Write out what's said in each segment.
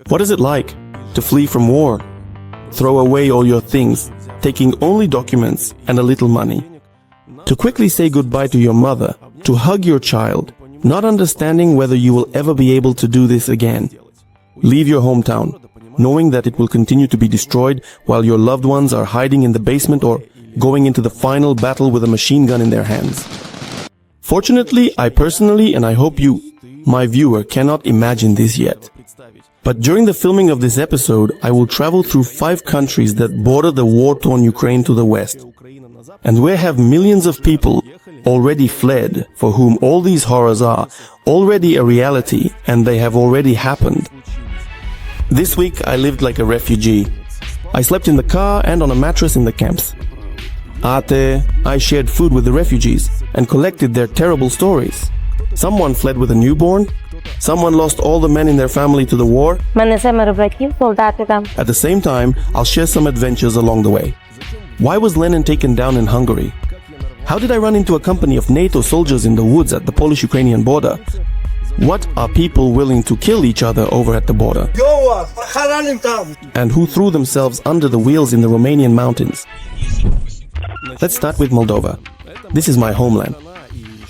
What is it like to flee from war, throw away all your things, taking only documents and a little money? To quickly say goodbye to your mother, to hug your child, not understanding whether you will ever be able to do this again. Leave your hometown, knowing that it will continue to be destroyed while your loved ones are hiding in the basement or going into the final battle with a machine gun in their hands. Fortunately, I personally, and I hope you, my viewer, cannot imagine this yet. But during the filming of this episode, I will travel through 5 countries that border the war-torn Ukraine to the west, and where have millions of people already fled, for whom all these horrors are already a reality and they have already happened. This week I lived like a refugee. I slept in the car and on a mattress in the camps. I shared food with the refugees and collected their terrible stories. Someone fled with a newborn. Someone lost all the men in their family to the war. At the same time, I'll share some adventures along the way. Why was Lenin taken down in Hungary? How did I run into a company of NATO soldiers in the woods at the Polish-Ukrainian border? What are people willing to kill each other over at the border? And who threw themselves under the wheels in the Romanian mountains? Let's start with Moldova. This is my homeland.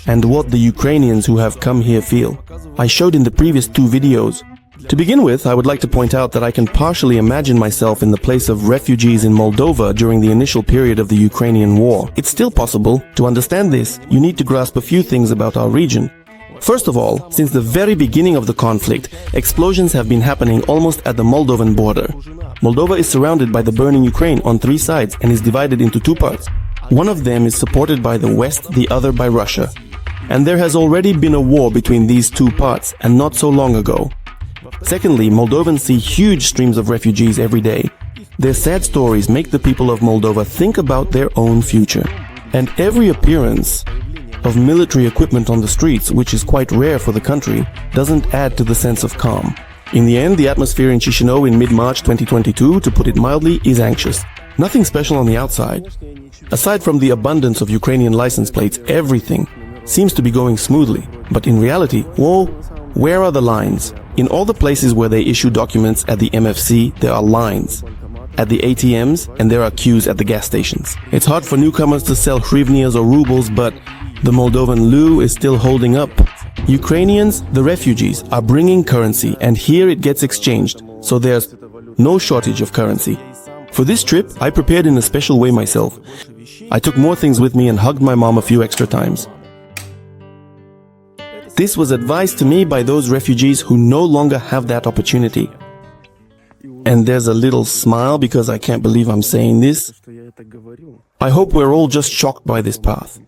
And what the Ukrainians who have come here feel. I showed in the previous 2 videos. To begin with, I would like to point out that I can partially imagine myself in the place of refugees in Moldova during the initial period of the Ukrainian war. It's still possible. To understand this, you need to grasp a few things about our region. First of all, since the very beginning of the conflict, explosions have been happening almost at the Moldovan border. Moldova is surrounded by the burning Ukraine on 3 sides and is divided into 2 parts. One of them is supported by the West, the other by Russia. And there has already been a war between these 2 parts, and not so long ago. Secondly, Moldovans see huge streams of refugees every day. Their sad stories make the people of Moldova think about their own future. And every appearance of military equipment on the streets, which is quite rare for the country, doesn't add to the sense of calm. In the end, the atmosphere in Chisinau in mid-March 2022, to put it mildly, is anxious. Nothing special on the outside. Aside from the abundance of Ukrainian license plates, everything seems to be going smoothly. But in reality, whoa, where are the lines? In all the places where they issue documents at the MFC, there are lines. At the ATMs, and there are queues at the gas stations. It's hard for newcomers to sell hryvnias or rubles, but the Moldovan leu is still holding up. Ukrainians, the refugees, are bringing currency, and here it gets exchanged, so there's no shortage of currency. For this trip, I prepared in a special way myself. I took more things with me and hugged my mom a few extra times. This was advised to me by those refugees who no longer have that opportunity. And there's a little smile because I can't believe I'm saying this. I hope we're all just shocked by this path.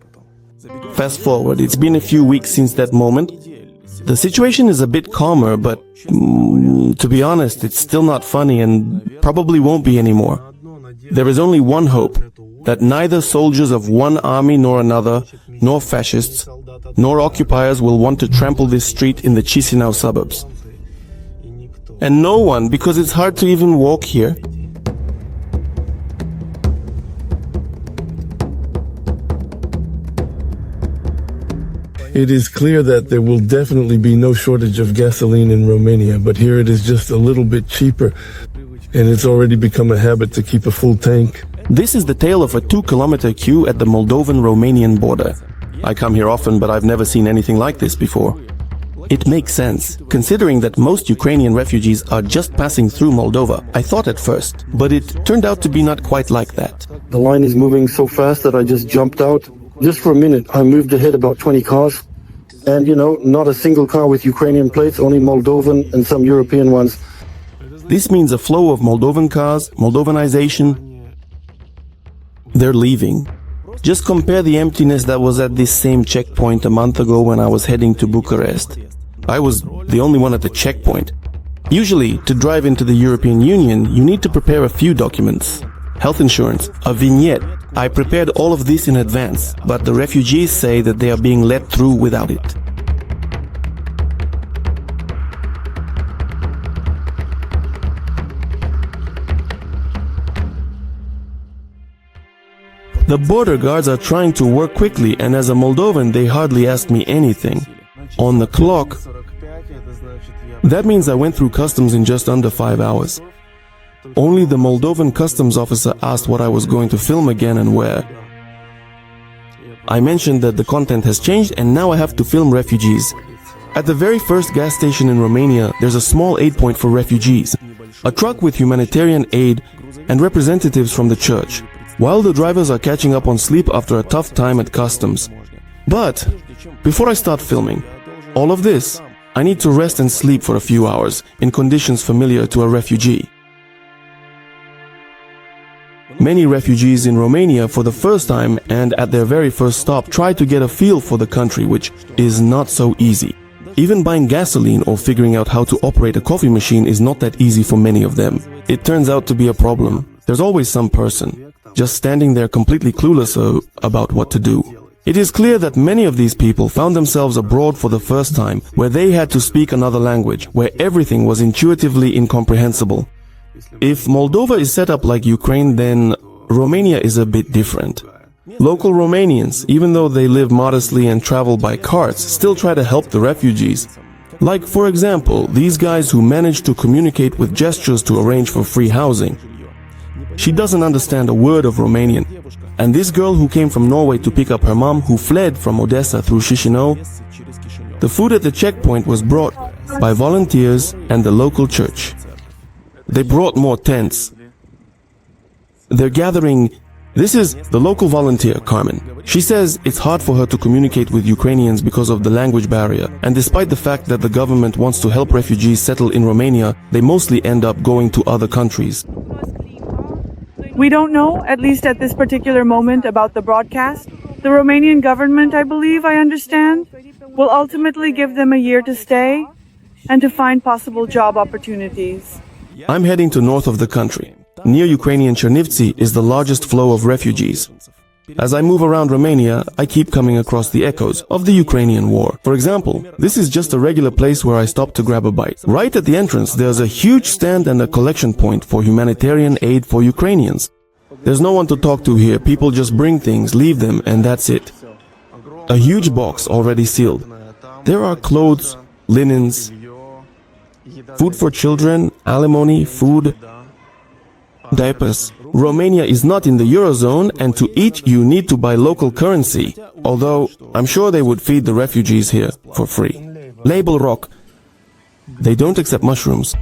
Fast forward, it's been a few weeks since that moment. The situation is a bit calmer, but to be honest, it's still not funny and probably won't be anymore. There is only one hope, that neither soldiers of one army nor another, nor fascists, nor occupiers will want to trample this street in the Chisinau suburbs. And no one, because it's hard to even walk here. It is clear that there will definitely be no shortage of gasoline in Romania, but here it is just a little bit cheaper, and it's already become a habit to keep a full tank. This is the tale of a 2-kilometer queue at the Moldovan-Romanian border. I come here often, but I've never seen anything like this before. It makes sense, considering that most Ukrainian refugees are just passing through Moldova, I thought at first, but it turned out to be not quite like that. The line is moving so fast that I just jumped out. Just for a minute, I moved ahead about 20 cars. And, not a single car with Ukrainian plates, only Moldovan and some European ones. This means a flow of Moldovan cars, Moldovanization. They're leaving. Just compare the emptiness that was at this same checkpoint a month ago when I was heading to Bucharest. I was the only one at the checkpoint. Usually, to drive into the European Union, you need to prepare a few documents. Health insurance, a vignette. I prepared all of this in advance, but the refugees say that they are being let through without it. The border guards are trying to work quickly, and as a Moldovan, they hardly ask me anything. On the clock, That means I went through customs in just under 5 hours. Only the Moldovan customs officer asked what I was going to film again and where. I mentioned that the content has changed and now I have to film refugees. At the very first gas station in Romania, there's a small aid point for refugees, a truck with humanitarian aid and representatives from the church, while the drivers are catching up on sleep after a tough time at customs. But before I start filming all of this, I need to rest and sleep for a few hours in conditions familiar to a refugee. Many refugees in Romania for the first time and at their very first stop try to get a feel for the country, which is not so easy. Even buying gasoline or figuring out how to operate a coffee machine is not that easy for many of them. It turns out to be a problem. There's always some person just standing there completely clueless about what to do. It is clear that many of these people found themselves abroad for the first time, where they had to speak another language, where everything was intuitively incomprehensible. If Moldova is set up like Ukraine, then Romania is a bit different. Local Romanians, even though they live modestly and travel by carts, still try to help the refugees. Like, for example, these guys who managed to communicate with gestures to arrange for free housing. She doesn't understand a word of Romanian. And this girl who came from Norway to pick up her mom, who fled from Odessa through Chisinau, the food at the checkpoint was brought by volunteers and the local church. They brought more tents. They're gathering. This is the local volunteer, Carmen. She says it's hard for her to communicate with Ukrainians because of the language barrier, and despite the fact that the government wants to help refugees settle in Romania, they mostly end up going to other countries. We don't know, at least at this particular moment, about the broadcast. The Romanian government, I believe, I understand, will ultimately give them a year to stay and to find possible job opportunities. I'm heading to north of the country. Near Ukrainian Chernivtsi is the largest flow of refugees. As I move around Romania, I keep coming across the echoes of the Ukrainian war. For example, this is just a regular place where I stop to grab a bite. Right at the entrance, there's a huge stand and a collection point for humanitarian aid for Ukrainians. There's no one to talk to here. People just bring things, leave them, and that's it. A huge box already sealed. There are clothes, linens, food for children, alimony, food, diapers. Romania is not in the Eurozone, and to eat you need to buy local currency, although I'm sure they would feed the refugees here for free. Label rock. They don't accept mushrooms.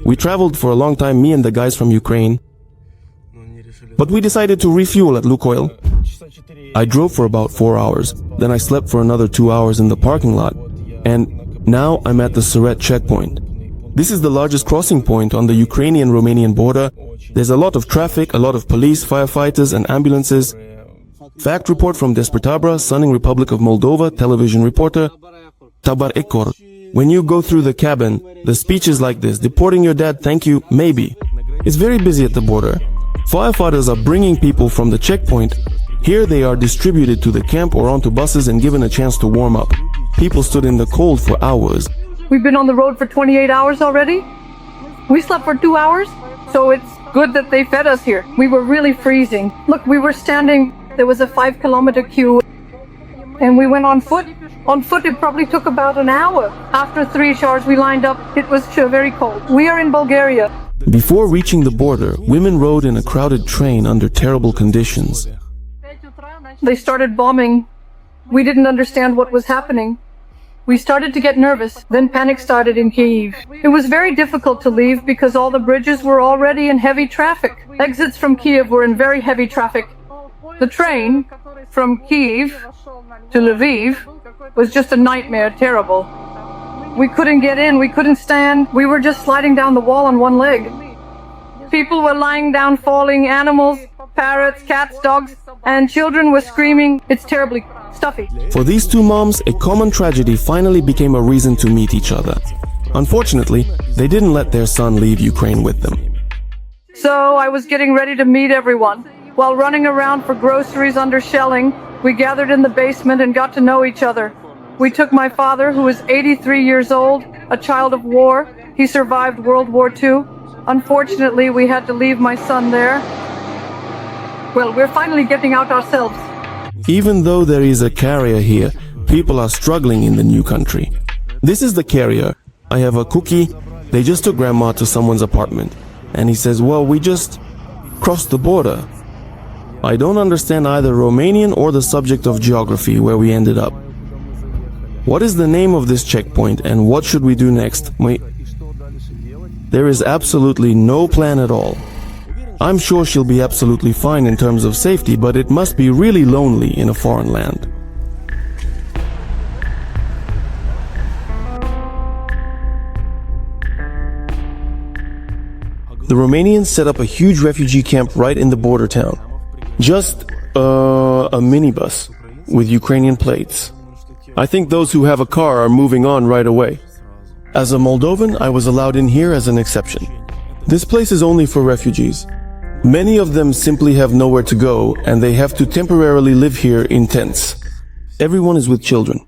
We traveled for a long time, me and the guys from Ukraine, but we decided to refuel at Lukoil. I drove for about 4 hours, then I slept for another 2 hours in the parking lot, and now I'm at the Siret checkpoint. This is the largest crossing point on the Ukrainian-Romanian border. There's a lot of traffic, a lot of police, firefighters and ambulances. Fact report from Despretabra, Sunning Republic of Moldova, television reporter, Tabar Ekor. When you go through the cabin, the speech is like this: deporting your dad, thank you, maybe. It's very busy at the border. Firefighters are bringing people from the checkpoint. Here they are distributed to the camp or onto buses and given a chance to warm up. People stood in the cold for hours. We've been on the road for 28 hours already. We slept for 2 hours, so it's good that they fed us here. We were really freezing. Look, we were standing, there was a 5-kilometer queue, and we went on foot. On foot, it probably took about an hour. After 3 showers, we lined up. It was very cold. We are in Bulgaria. Before reaching the border, women rode in a crowded train under terrible conditions. They started bombing. We didn't understand what was happening. We started to get nervous. Then panic started in Kyiv. It was very difficult to leave because all the bridges were already in heavy traffic. Exits from Kyiv were in very heavy traffic. The train from Kyiv to Lviv was just a nightmare, terrible. We couldn't get in, we couldn't stand. We were just sliding down the wall on one leg. People were lying down, falling, animals, parrots, cats, dogs, and children were screaming. It's terribly stuffy. For these two moms, a common tragedy finally became a reason to meet each other. Unfortunately, they didn't let their son leave Ukraine with them. So I was getting ready to meet everyone. While running around for groceries under shelling, we gathered in the basement and got to know each other. We took my father, who is 83 years old, a child of war. He survived World War II. Unfortunately, we had to leave my son there. Well, we're finally getting out ourselves. Even though there is a carrier here, people are struggling in the new country. This is the carrier. I have a cookie. They just took grandma to someone's apartment. And he says, well, we just crossed the border. I don't understand either Romanian or the subject of geography where we ended up. What is the name of this checkpoint and what should we do next? There is absolutely no plan at all. I'm sure she'll be absolutely fine in terms of safety, but it must be really lonely in a foreign land. The Romanians set up a huge refugee camp right in the border town. Just a minibus with Ukrainian plates. I think those who have a car are moving on right away. As a Moldovan, I was allowed in here as an exception. This place is only for refugees. Many of them simply have nowhere to go and they have to temporarily live here in tents. Everyone is with children.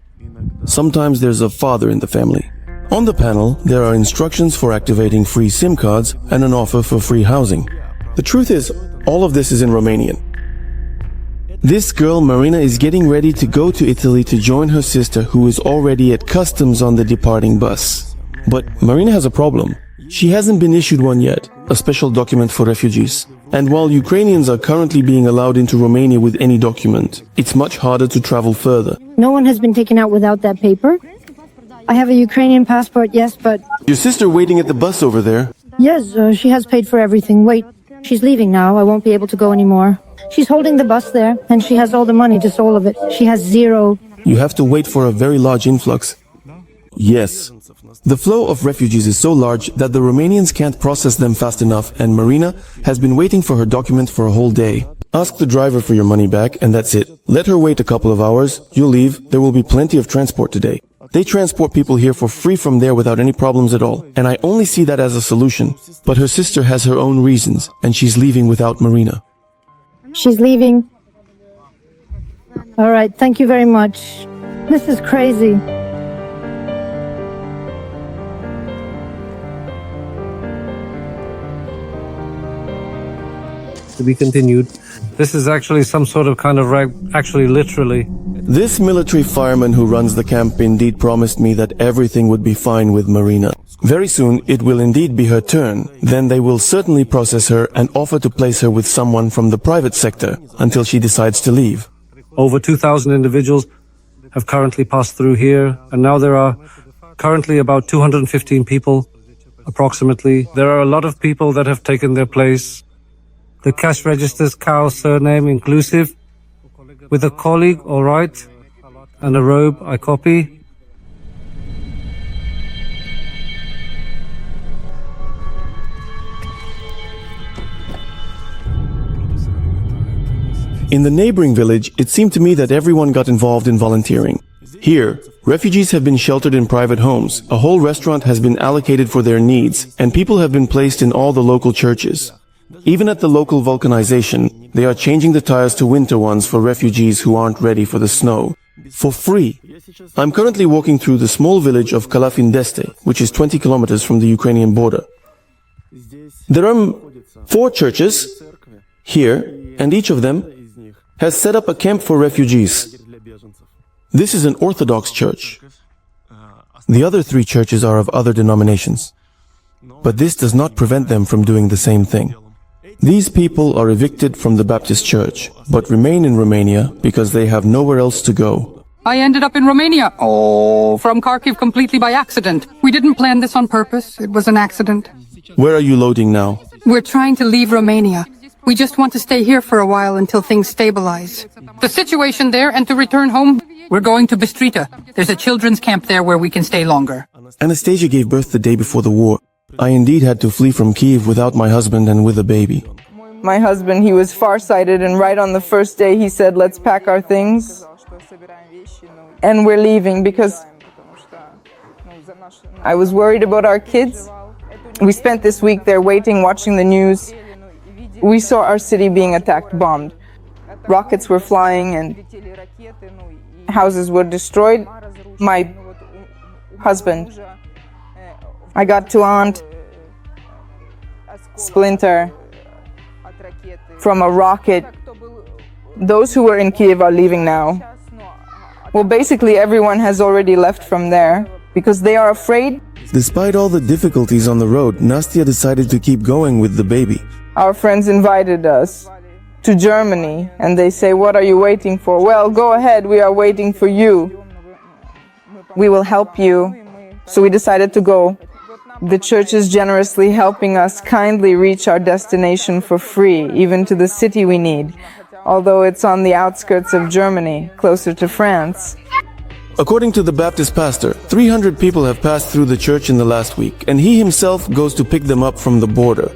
Sometimes there's a father in the family. On the panel, there are instructions for activating free SIM cards and an offer for free housing. The truth is, all of this is in Romanian. This girl, Marina, is getting ready to go to Italy to join her sister who is already at customs on the departing bus. But Marina has a problem. She hasn't been issued one yet, a special document for refugees. And while Ukrainians are currently being allowed into Romania with any document, it's much harder to travel further. No one has been taken out without that paper. I have a Ukrainian passport, yes, but... Your sister waiting at the bus over there? Yes, she has paid for everything. Wait, she's leaving now. I won't be able to go anymore. She's holding the bus there, and she has all the money, just all of it. She has zero. You have to wait for a very large influx. Yes. The flow of refugees is so large that the Romanians can't process them fast enough, and Marina has been waiting for her document for a whole day. Ask the driver for your money back, and that's it. Let her wait a couple of hours, you'll leave, there will be plenty of transport today. They transport people here for free from there without any problems at all, and I only see that as a solution. But her sister has her own reasons, and she's leaving without Marina. She's leaving. All right, thank you very much. This is crazy. To be continued. This is actually some sort of kind of actually literally. This military fireman who runs the camp indeed promised me that everything would be fine with Marina. Very soon it will indeed be her turn. Then they will certainly process her and offer to place her with someone from the private sector until she decides to leave. Over 2,000 individuals have currently passed through here, and now there are currently about 215 people, approximately. There are a lot of people that have taken their place. The cash registers cow surname inclusive, with a colleague, all right, and a robe, I copy. In the neighboring village, it seemed to me that everyone got involved in volunteering. Here, refugees have been sheltered in private homes, a whole restaurant has been allocated for their needs, and people have been placed in all the local churches. Even at the local vulcanization, they are changing the tires to winter ones for refugees who aren't ready for the snow. For free. I'm currently walking through the small village of Kalafindeste, which is 20 kilometers from the Ukrainian border. There are 4 churches here, and each of them has set up a camp for refugees. This is an Orthodox church. The other 3 churches are of other denominations. But this does not prevent them from doing the same thing. These people are evicted from the Baptist church, but remain in Romania because they have nowhere else to go. I ended up in Romania. From Kharkiv completely by accident. We didn't plan this on purpose. It was an accident. Where are you loading now? We're trying to leave Romania. We just want to stay here for a while until things stabilize. The situation there, and to return home, we're going to Bistrita. There's a children's camp there where we can stay longer. Anastasia gave birth the day before the war. I indeed had to flee from Kiev without my husband and with a baby. My husband, he was farsighted, and right on the first day he said, let's pack our things and we're leaving because I was worried about our kids. We spent this week there waiting, watching the news. We saw our city being attacked, bombed. Rockets were flying and houses were destroyed. My husband, I got to aunt, splinter from a rocket. Those who were in Kiev are leaving now. Well, basically everyone has already left from there because they are afraid. Despite all the difficulties on the road, Nastya decided to keep going with the baby. Our friends invited us to Germany and they say, "What are you waiting for?" "Well, go ahead, we are waiting for you. We will help you." So we decided to go. The church is generously helping us kindly reach our destination for free, even to the city we need, although it's on the outskirts of Germany, closer to France. According to the Baptist pastor, 300 people have passed through the church in the last week, and he himself goes to pick them up from the border.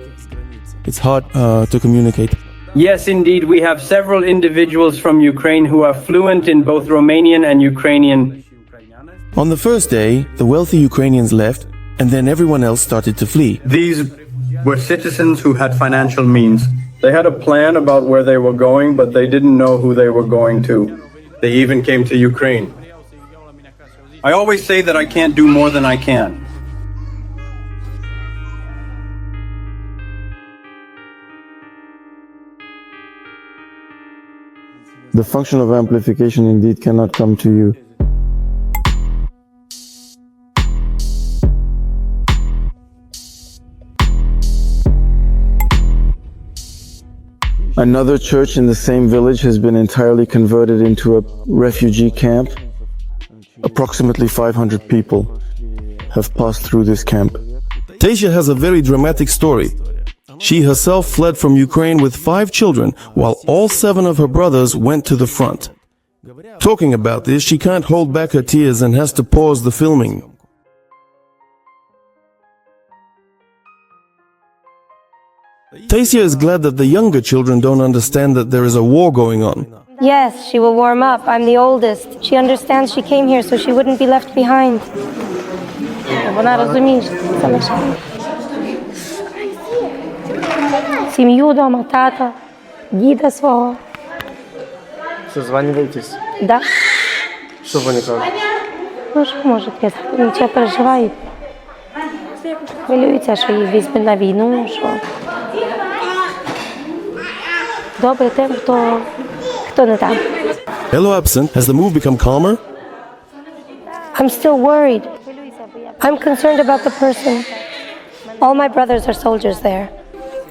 It's hard to communicate. Yes, indeed, we have several individuals from Ukraine who are fluent in both Romanian and Ukrainian. On the first day, the wealthy Ukrainians left, and then everyone else started to flee. These were citizens who had financial means. They had a plan about where they were going, but they didn't know who they were going to. They even came to Ukraine. I always say that I can't do more than I can. The function of amplification indeed cannot come to you. Another church in the same village has been entirely converted into a refugee camp. Approximately 500 people have passed through this camp. Tasia has a very dramatic story. She herself fled from Ukraine with 5 children, while all 7 of her brothers went to the front. Talking about this, she can't hold back her tears and has to pause the filming. Tasia is glad that the younger children don't understand that there is a war going on. Yes, she will warm up. I'm the oldest. She understands she came here so she wouldn't be left behind. Вона розуміє, що це лишає. Сім'ю дома, тата, діда свого. Созванюєтесь? Да. Що вони кажуть? Ну що може казати? Нічого переживають. Хвилюються, що їх візьмуть на війну, що... Добре тим, хто не там. Hello, absent. Has the move become calmer? I'm still worried. I'm concerned about the person. All my brothers are soldiers there.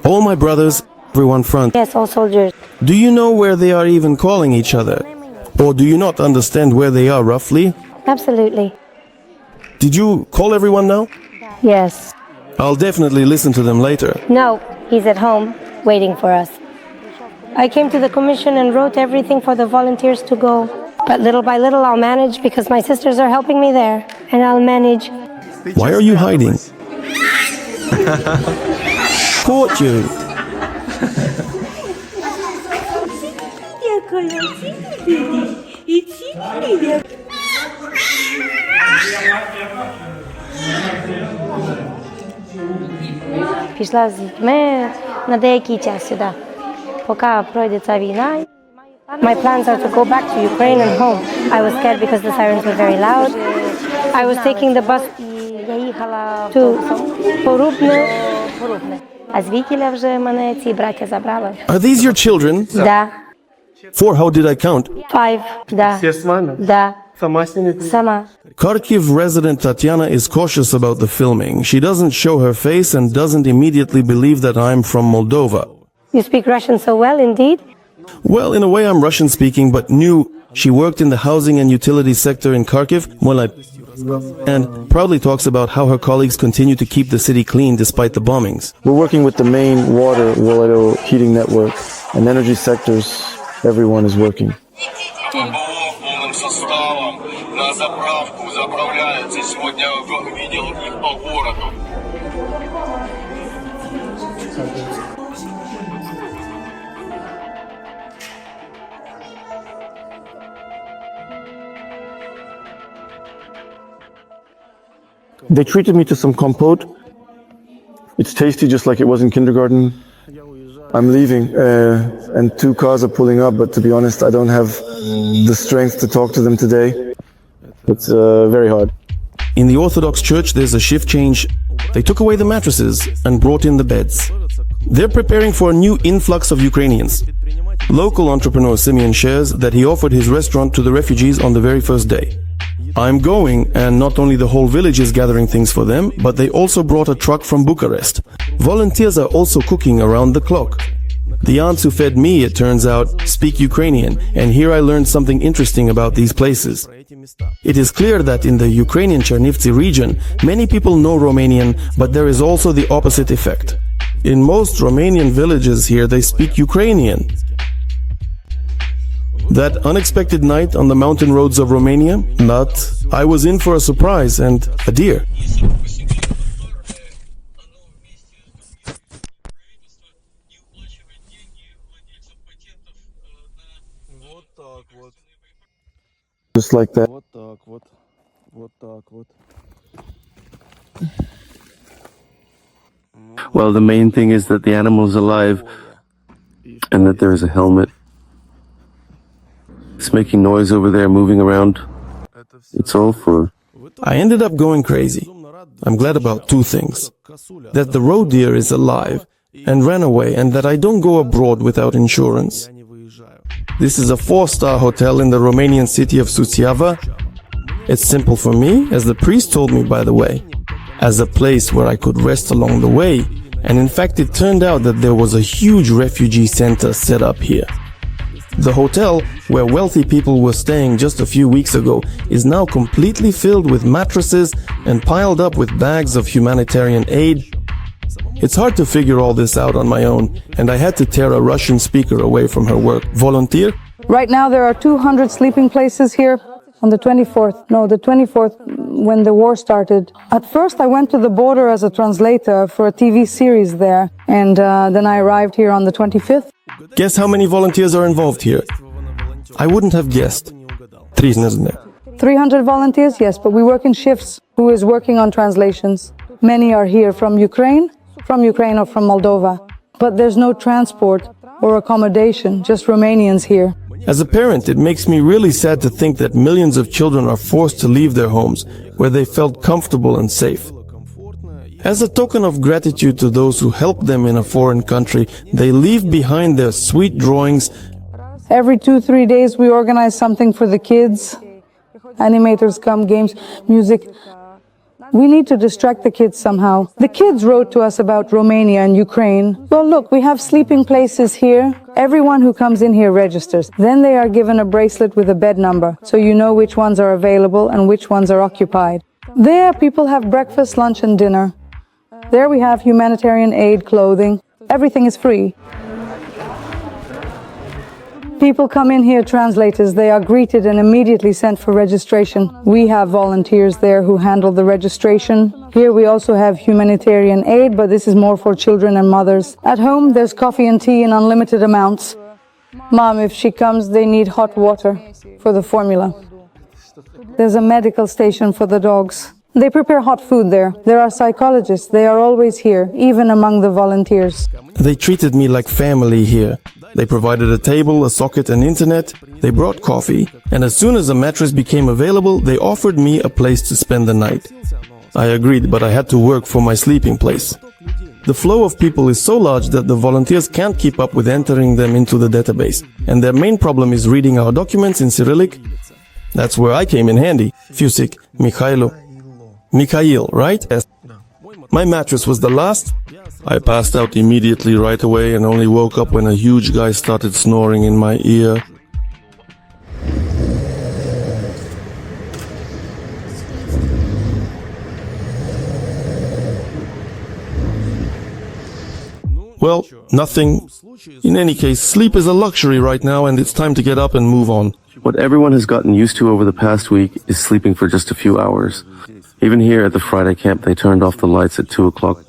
All my brothers, everyone front. Yes, all soldiers. Do you know where they are even calling each other? Or do you not understand where they are roughly? Absolutely. Did you call everyone now? Yes. I'll definitely listen to them later. No, he's at home, waiting for us. I came to the commission and wrote everything for the volunteers to go. But little by little I'll manage because my sisters are helping me there. And I'll manage. Why are you hiding? Caught you. Пішла з дітьми на деякий час сюди, поки пройде ця війна. My plans are to go back to Ukraine and home. I was scared because the sirens were very loud. I was taking the bus to Порубне. А звідтіля вже мене ці браття забрали. Are these your children? Да. 4, how did I count? 5, да. Всі з вами? Да. Сама знімете? Сама. Kharkiv resident Tatiana is cautious about the filming. She doesn't show her face and doesn't immediately believe that I'm from Moldova. You speak Russian so well, indeed. Well, in a way I'm Russian speaking, but new. She worked in the housing and utility sector in Kharkiv, and proudly talks about how her colleagues continue to keep the city clean despite the bombings. We're working with the main water heating network and energy sectors. Everyone is working. На заправку заправляются. Сегодня видел их по городу. They treated me to some compote. It's tasty, just like it was in kindergarten. I'm leaving, and 2 cars are pulling up, but to be honest, I don't have the strength to talk to them today. It's very hard. In the Orthodox Church, there's a shift change. They took away the mattresses and brought in the beds. They're preparing for a new influx of Ukrainians. Local entrepreneur Simeon shares that he offered his restaurant to the refugees on the very first day. I'm going, and not only the whole village is gathering things for them, but they also brought a truck from Bucharest. Volunteers are also cooking around the clock. The aunts who fed me, it turns out, speak Ukrainian, and here I learned something interesting about these places. It is clear that in the Ukrainian Chernivtsi region, many people know Romanian, but there is also the opposite effect. In most Romanian villages here, they speak Ukrainian. That unexpected night on the mountain roads of Romania, I was in for a surprise and a deer. Just like that. Well, the main thing is that the animal is alive and that there is a helmet. It's making noise over there, moving around. It's all for... I ended up going crazy. I'm glad about 2 things. That the roe deer is alive and ran away, and that I don't go abroad without insurance. This is a 4-star hotel in the Romanian city of Suceava. It's simple for me, as the priest told me, by the way, as a place where I could rest along the way, and in fact it turned out that there was a huge refugee center set up here. The hotel, where wealthy people were staying just a few weeks ago, is now completely filled with mattresses and piled up with bags of humanitarian aid. It's hard to figure all this out on my own, and I had to tear a Russian speaker away from her work. Volunteer? Right now there are 200 sleeping places here. On the 24th, when the war started. At first I went to the border as a translator for a TV series there, and then I arrived here on the 25th. Guess how many volunteers are involved here? I wouldn't have guessed. 300 volunteers, yes, but we work in shifts. Who is working on translations? Many are here from Ukraine or from Moldova. But there's no transport or accommodation, just Romanians here. As a parent, it makes me really sad to think that millions of children are forced to leave their homes, where they felt comfortable and safe. As a token of gratitude to those who helped them in a foreign country, they leave behind their sweet drawings. Every 2-3 days we organize something for the kids. Animators come, games, music. We need to distract the kids somehow. The kids wrote to us about Romania and Ukraine. Well, look, we have sleeping places here. Everyone who comes in here registers. Then they are given a bracelet with a bed number, so you know which ones are available and which ones are occupied. There, people have breakfast, lunch, and dinner. There we have humanitarian aid, clothing. Everything is free. People come in here, translators, they are greeted and immediately sent for registration. We have volunteers there who handle the registration. Here we also have humanitarian aid, but this is more for children and mothers. At home, there's coffee and tea in unlimited amounts. Mom, if she comes, they need hot water for the formula. There's a medical station for the dogs. They prepare hot food there. There are psychologists. They are always here, even among the volunteers. They treated me like family here. They provided a table, a socket, and internet. They brought coffee. And as soon as a mattress became available, they offered me a place to spend the night. I agreed, but I had to work for my sleeping place. The flow of people is so large that the volunteers can't keep up with entering them into the database. And their main problem is reading our documents in Cyrillic. That's where I came in handy. Fusik, Mikhail, right? My mattress was the last. I passed out immediately right away and only woke up when a huge guy started snoring in my ear. Well, nothing. In any case, sleep is a luxury right now and it's time to get up and move on. What everyone has gotten used to over the past week is sleeping for just a few hours. Even here at the Friday camp, they turned off the lights at 2 o'clock.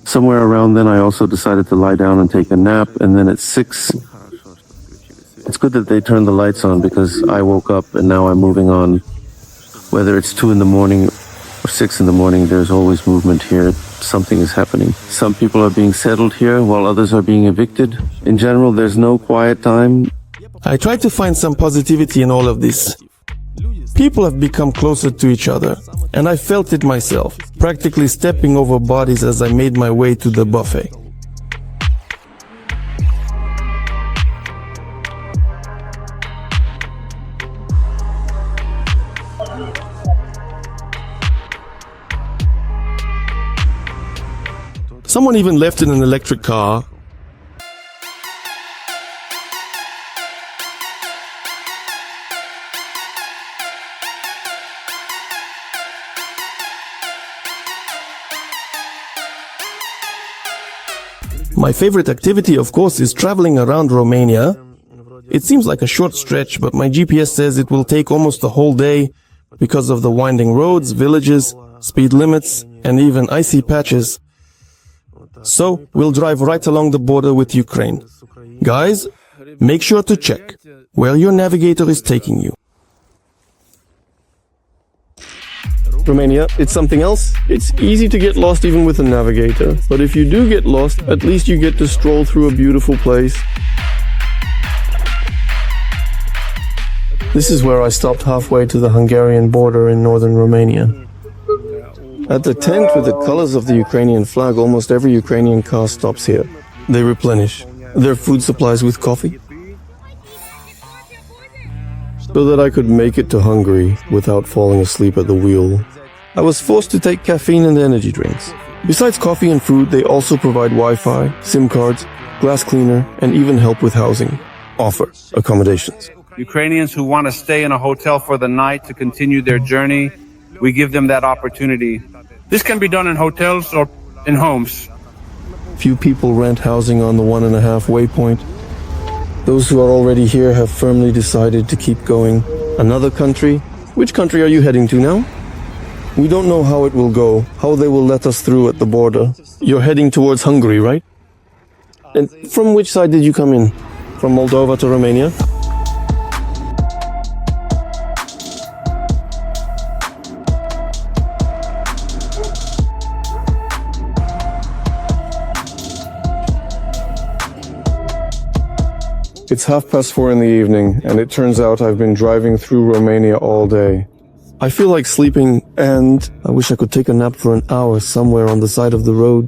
Somewhere around then, I also decided to lie down and take a nap, and then at 6, it's good that they turned the lights on because I woke up and now I'm moving on. Whether it's 2 in the morning or 6 in the morning, there's always movement here. Something is happening. Some people are being settled here while others are being evicted. In general, there's no quiet time. I tried to find some positivity in all of this. People have become closer to each other, and I felt it myself, practically stepping over bodies as I made my way to the buffet. Someone even left in an electric car. My favorite activity, of course, is traveling around Romania. It seems like a short stretch, but my GPS says it will take almost the whole day because of the winding roads, villages, speed limits, and even icy patches. So, we'll drive right along the border with Ukraine. Guys, make sure to check where your navigator is taking you. Romania, it's something else. It's easy to get lost even with a navigator, but if you do get lost, at least you get to stroll through a beautiful place. This is where I stopped halfway to the Hungarian border in northern Romania. At the tent with the colors of the Ukrainian flag, almost every Ukrainian car stops here. They replenish their food supplies with coffee, so that I could make it to Hungary without falling asleep at the wheel. I was forced to take caffeine and energy drinks. Besides coffee and food, they also provide Wi-Fi, SIM cards, glass cleaner, and even help with housing. Offer accommodations. Ukrainians who want to stay in a hotel for the night to continue their journey, we give them that opportunity. This can be done in hotels or in homes. Few people rent housing on the 1.5 waypoint. Those who are already here have firmly decided to keep going. Another country? Which country are you heading to now? We don't know how it will go, how they will let us through at the border. You're heading towards Hungary, right? And from which side did you come in? From Moldova to Romania? It's 4:30 in the evening, and it turns out I've been driving through Romania all day. I feel like sleeping, and I wish I could take a nap for an hour somewhere on the side of the road.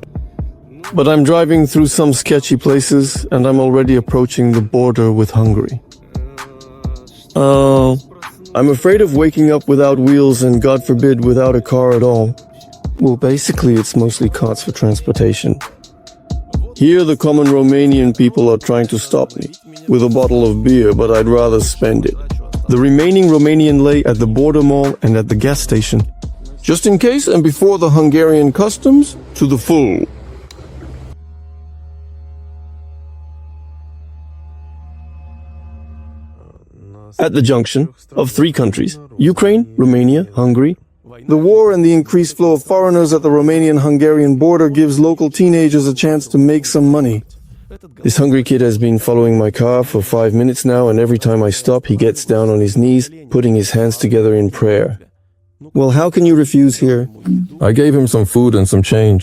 But I'm driving through some sketchy places, and I'm already approaching the border with Hungary. I'm afraid of waking up without wheels and, God forbid, without a car at all. Well, basically, it's mostly carts for transportation. Here, the common Romanian people are trying to stop me with a bottle of beer, but I'd rather spend it. The remaining Romanian lay at the border mall and at the gas station. Just in case, and before the Hungarian customs, to the full. At the junction of 3 countries, Ukraine, Romania, Hungary, the war and the increased flow of foreigners at the Romanian-Hungarian border gives local teenagers a chance to make some money. This hungry kid has been following my car for 5 minutes now, and every time I stop, he gets down on his knees, putting his hands together in prayer. Well, how can you refuse here? I gave him some food and some change.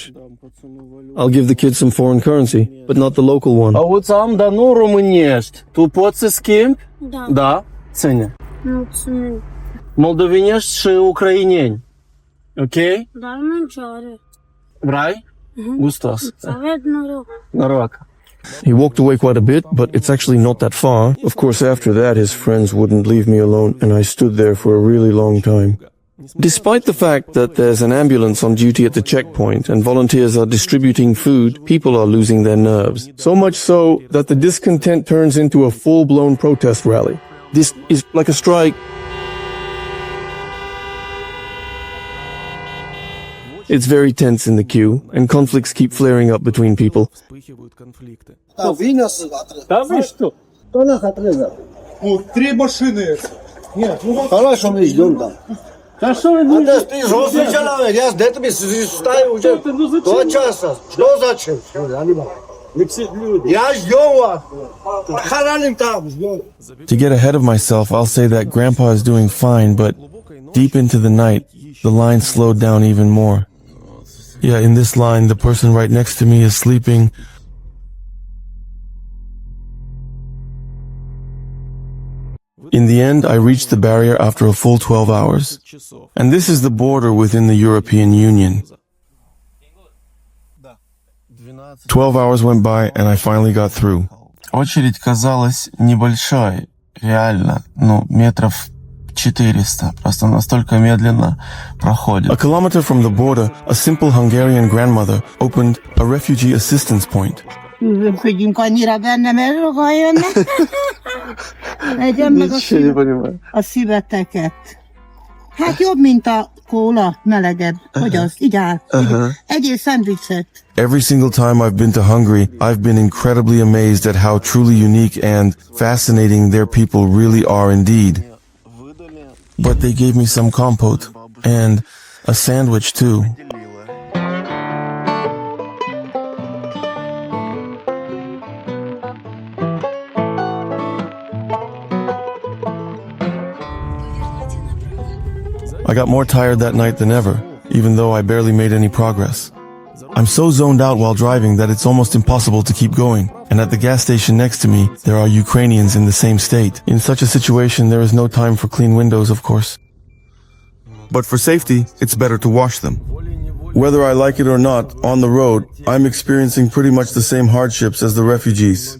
I'll give the kid some foreign currency, but not the local one. Auzi, am, dar nu românești. Tu poți să schimbi? Da. Da? Ține. Mulțumim. Moldovenești și ucraineni. Ok? Dar nu are. Vrei? Gustos. Să aveți noroc. Noroc. He walked away quite a bit, but it's actually not that far. Of course, after that, his friends wouldn't leave me alone, and I stood there for a really long time. Despite the fact that there's an ambulance on duty at the checkpoint and volunteers are distributing food, people are losing their nerves. So much so that the discontent turns into a full-blown protest rally. This is like a strike. It's very tense in the queue, and conflicts keep flaring up between people. Да вы что? Кто нас отрезал? 3 машины. Нет, ну хорошо, мы ждем там. Да что вы не... Ты жестко человек, я с детьми стою уже 2 часа. Что зачем? Я ждем вас. Хороним там, ждем. To get ahead of myself, I'll say that Grandpa is doing fine, but Deep into the night, the line slowed down even more. Yeah, in this line, the person right next to me is sleeping. In the end, I reached the barrier after a full 12 hours. And this is the border within the European Union. 12 hours went by, and I finally got through. Очередь казалась небольшой, реально, метров 400, просто настолько медленно проходит. A kilometer from the border, a simple Hungarian grandmother opened a refugee assistance point. Ügyünk annyira benne, mert sokan jönnek. Legyen meg a szíveteket. Hát jobb, mint a kóla, melegebb. Hogy az? Így áll. Egyél szendvicset. Every single time I've been to Hungary, I've been incredibly amazed at how truly unique and fascinating their people really are indeed. But they gave me some compote and a sandwich too. I got more tired that night than ever, even though I barely made any progress. I'm so zoned out while driving that it's almost impossible to keep going. And at the gas station next to me, there are Ukrainians in the same state. In such a situation, there is no time for clean windows, of course. But for safety, it's better to wash them. Whether I like it or not, on the road, I'm experiencing pretty much the same hardships as the refugees.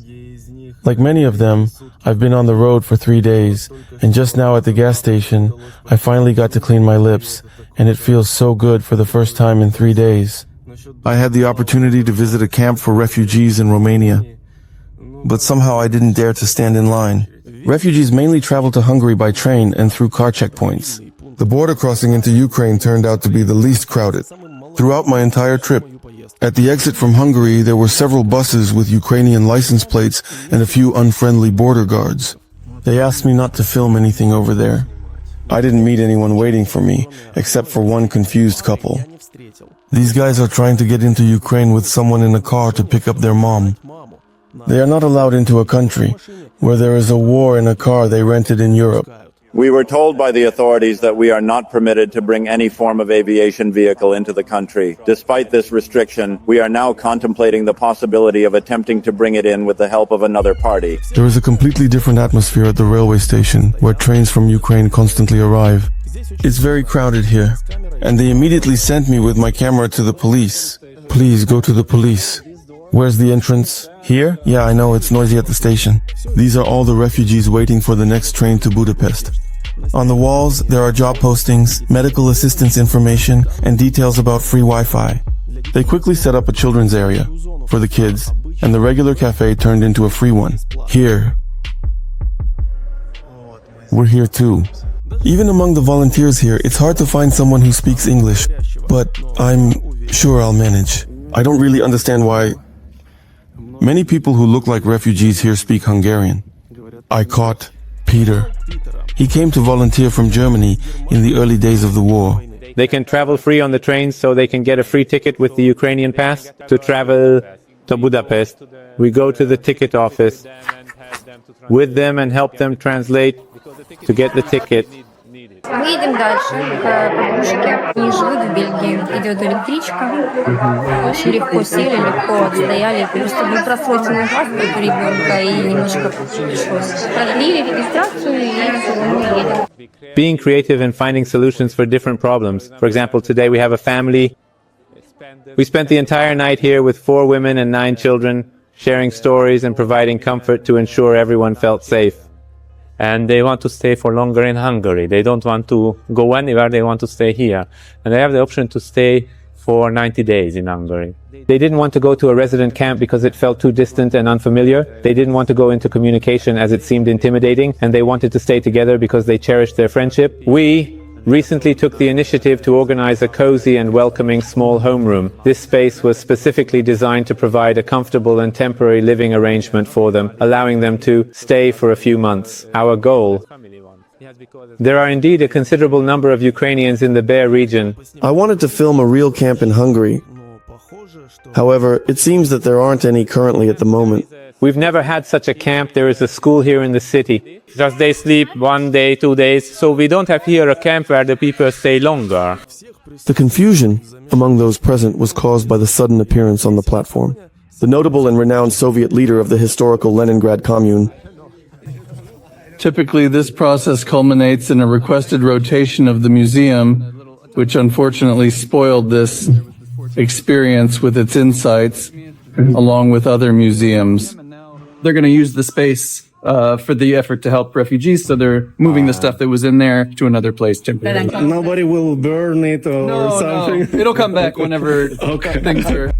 Like many of them, I've been on the road for 3 days, and just now at the gas station, I finally got to clean my lips, and it feels so good for the first time in 3 days. I had the opportunity to visit a camp for refugees in Romania, but somehow I didn't dare to stand in line. Refugees mainly travel to Hungary by train and through car checkpoints. The border crossing into Ukraine turned out to be the least crowded. Throughout my entire trip, at the exit from Hungary, there were several buses with Ukrainian license plates and a few unfriendly border guards. They asked me not to film anything over there. I didn't meet anyone waiting for me, except for one confused couple. These guys are trying to get into Ukraine with someone in a car to pick up their mom. They are not allowed into a country where there is a war in a car they rented in Europe. We were told by the authorities that we are not permitted to bring any form of aviation vehicle into the country. Despite this restriction, we are now contemplating the possibility of attempting to bring it in with the help of another party. There is a completely different atmosphere at the railway station, where trains from Ukraine constantly arrive. It's very crowded here, and they immediately sent me with my camera to the police. Please go to the police. Where's the entrance? Here? Yeah, I know, it's noisy at the station. These are all the refugees waiting for the next train to Budapest. On the walls, there are job postings, medical assistance information, and details about free Wi-Fi. They quickly set up a children's area for the kids, and the regular cafe turned into a free one. Here. We're here too. Even among the volunteers here, it's hard to find someone who speaks English, but I'm sure I'll manage. I don't really understand why many people who look like refugees here speak Hungarian. I caught Peter. He came to volunteer from Germany in the early days of the war. They can travel free on the trains, so they can get a free ticket with the Ukrainian pass to travel to Budapest. We go to the ticket office with them and help them translate to get the ticket. Мы едем дальше к подружке. Они живут в Бельгии. Идет электричка. Очень легко сели, легко отстояли. Просто был просроченный паспорт у ребенка и немножко пришлось. Продлили регистрацию и мы едем. Being creative and finding solutions for different problems. For example, today we have a family. We spent the entire night here with 4 women and 9 children, sharing stories and providing comfort to ensure everyone felt safe. And they want to stay for longer in Hungary. They don't want to go anywhere, they want to stay here. And they have the option to stay for 90 days in Hungary. They didn't want to go to a resident camp because it felt too distant and unfamiliar. They didn't want to go into communication as it seemed intimidating, and they wanted to stay together because they cherished their friendship. We recently took the initiative to organize a cozy and welcoming small homeroom. This space was specifically designed to provide a comfortable and temporary living arrangement for them, allowing them to stay for a few months. Our goal. There are indeed a considerable number of Ukrainians in the Bear region. I wanted to film a real camp in Hungary. However, it seems that there aren't any currently at the moment. We've never had such a camp. There is a school here in the city. Just they sleep 1 day, 2 days. So we don't have here a camp where the people stay longer. The confusion among those present was caused by the sudden appearance on the platform. The notable and renowned Soviet leader of the historical Leningrad commune. Typically, this process culminates in a requested rotation of the museum, which unfortunately spoiled this experience with its insights, along with other museums. They're going to use the space for the effort to help refugees, so they're moving the stuff that was in there to another place temporarily. Nobody will burn it or something? No. It'll come back whenever things are...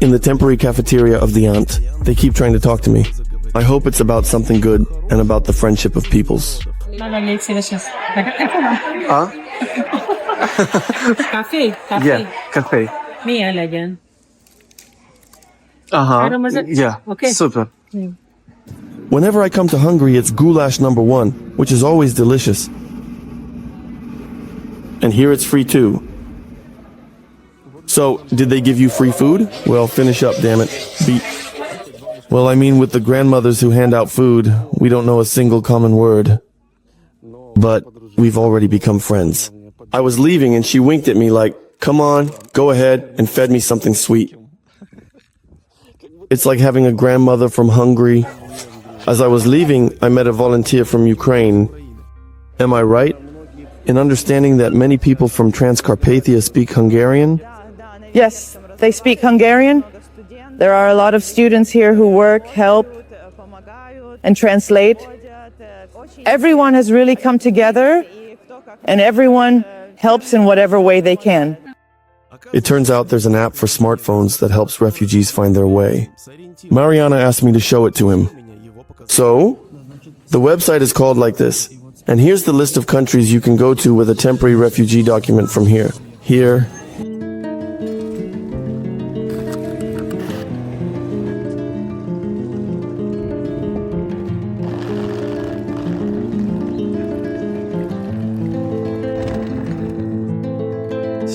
In the temporary cafeteria of the aunt, they keep trying to talk to me. I hope it's about something good and about the friendship of peoples. Cafe. Yeah, cafe. Milyen legyen? Yeah, Okay. super. Whenever I come to Hungary, it's goulash #1, which is always delicious. And here it's free too. So, did they give you free food? Well, finish up, damn it. Well, I mean, with the grandmothers who hand out food, we don't know a single common word. But we've already become friends. I was leaving and she winked at me like, come on, go ahead, and fed me something sweet. It's like having a grandmother from Hungary. As I was leaving, I met a volunteer from Ukraine. Am I right in understanding that many people from Transcarpathia speak Hungarian? Yes, they speak Hungarian. There are a lot of students here who work, help, and translate. Everyone has really come together, and everyone helps in whatever way they can. It turns out there's an app for smartphones that helps refugees find their way. Mariana asked me to show it to him. So, the website is called like this. And here's the list of countries you can go to with a temporary refugee document from here. Here.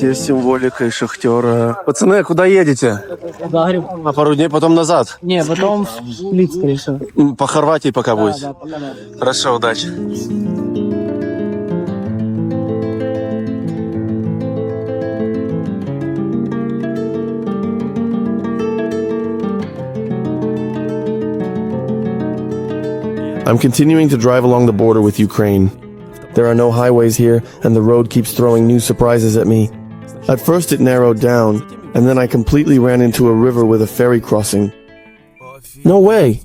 Есть символика и шахтера. Пацаны, куда едете? Загреб. На пару дней, потом назад? Не, потом в Сплит, скорее всего. По Хорватии пока будете? Хорошо, удачи. I'm continuing to drive along the border with Ukraine. There are no highways here, and the road keeps throwing new surprises at me. At first it narrowed down, and then I completely ran into a river with a ferry crossing. No way!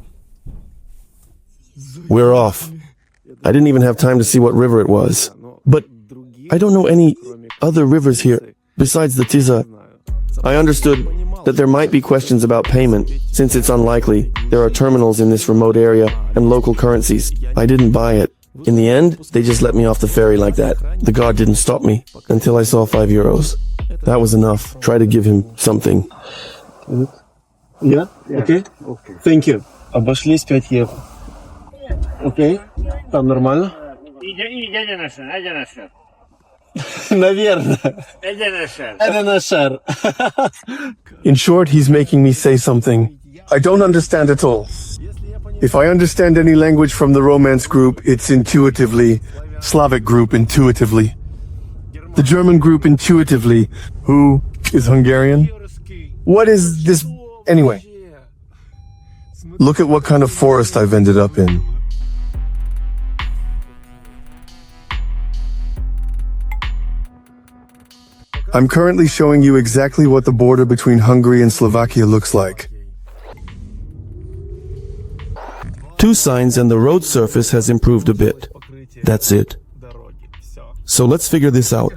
We're off. I didn't even have time to see what river it was. But I don't know any other rivers here besides the Tisa. I understood that there might be questions about payment, since it's unlikely. There are terminals in this remote area and local currencies. I didn't buy it. In the end, they just let me off the ferry like that. The guard didn't stop me until I saw €5. That was enough. Try to give him something. Yeah? Okay? Thank you. Обошлись 5 евро. Окей? Там нормально? Наверное. In short, he's making me say something I don't understand at all. If I understand any language from the Romance group, it's intuitively. Slavic group, intuitively. The German group, intuitively. Who is Hungarian? What is this? Anyway. Look at what kind of forest I've ended up in. I'm currently showing you exactly what the border between Hungary and Slovakia looks like. 2 signs and the road surface has improved a bit. That's it. So let's figure this out.